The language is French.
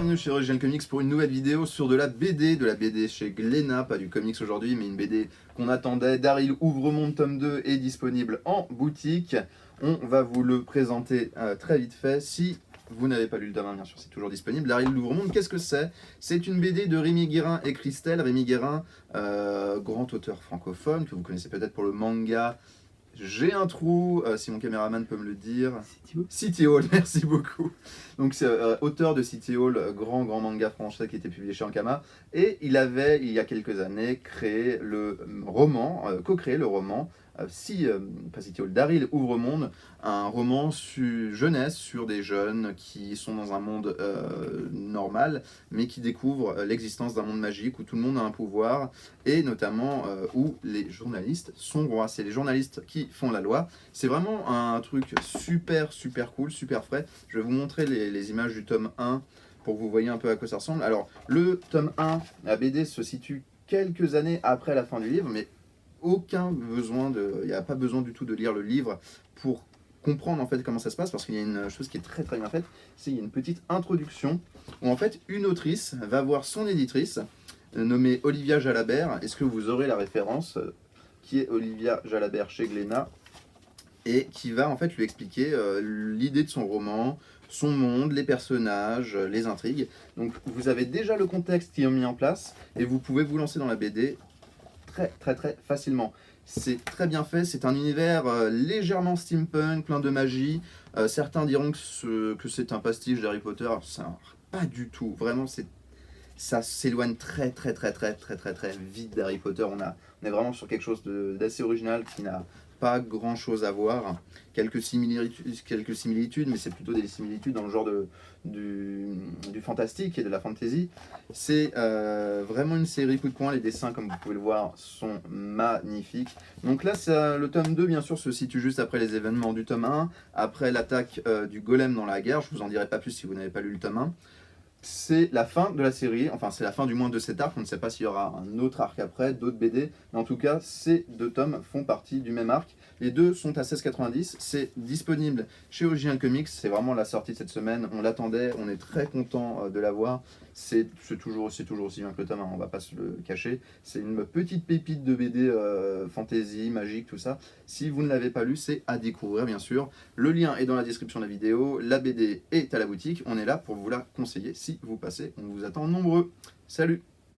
bienvenue chez Original Comics pour une nouvelle vidéo sur de la BD chez Glénat, pas du comics aujourd'hui, mais une BD qu'on attendait. Daryl Ouvremonde tome 2 est disponible en boutique. On va vous le présenter très vite fait. Si vous n'avez pas lu le tome 1, bien sûr, c'est toujours disponible. Daryl Ouvremonde, qu'est-ce que c'est? C'est une BD de Rémi Guérin et Christelle. Rémi Guérin, grand auteur francophone, que vous connaissez peut-être pour le manga J'ai un trou, si mon caméraman peut me le dire. City Hall, merci beaucoup. Donc c'est auteur de City Hall, grand manga français qui était publié chez Ankama. Et il avait, il y a quelques années, créé le roman, co-créé le roman, pas City Hall, Daryl Ouvremonde, un roman jeunesse sur des jeunes qui sont dans un monde normal, mais qui découvrent l'existence d'un monde magique où tout le monde a un pouvoir, et notamment où les journalistes sont rois. C'est les journalistes qui font la loi. C'est vraiment un truc super cool, super frais. Je vais vous montrer les images du tome 1 pour que vous voyez un peu à quoi ça ressemble. Alors, le tome 1, la BD se situe quelques années après la fin du livre, mais il n'y a pas besoin du tout de lire le livre pour comprendre en fait comment ça se passe, parce qu'il y a une chose qui est très bien faite, c'est qu'il y a une petite introduction où en fait une autrice va voir son éditrice nommée Olivia Jalabert. Est-ce que vous aurez la référence qui est Olivia Jalabert chez Glénat, et qui va en fait lui expliquer l'idée de son roman, son monde, les personnages, les intrigues. Donc vous avez déjà le contexte qui est mis en place et vous pouvez vous lancer dans la BD très facilement. C'est très bien fait, c'est un univers légèrement steampunk, plein de magie. Certains diront que c'est un pastiche d'Harry Potter, pas du tout. Vraiment, ça s'éloigne très vite d'Harry Potter. On est vraiment sur quelque chose d'assez original qui n'a pas grand chose à voir. Quelques similitudes, mais c'est plutôt des similitudes dans le genre du fantastique et de la fantasy. C'est vraiment une série coup de poing. Les dessins, comme vous pouvez le voir, sont magnifiques. Donc là, le tome 2, bien sûr, se situe juste après les événements du tome 1, après l'attaque du golem dans la gare. Je vous en dirai pas plus si vous n'avez pas lu le tome 1. C'est la fin de la série, enfin c'est la fin du moins de cet arc. On ne sait pas s'il y aura un autre arc après, d'autres BD, mais en tout cas ces deux tomes font partie du même arc. Les deux sont à 16,90, c'est disponible chez Original Comics, c'est vraiment la sortie de cette semaine, on l'attendait, on est très content de l'avoir. C'est toujours aussi bien que le tome 1, on va pas se le cacher. C'est une petite pépite de BD fantasy, magique, tout ça. Si vous ne l'avez pas lu, c'est à découvrir bien sûr. Le lien est dans la description de la vidéo, la BD est à la boutique, on est là pour vous la conseiller si vous passez, on vous attend nombreux. Salut!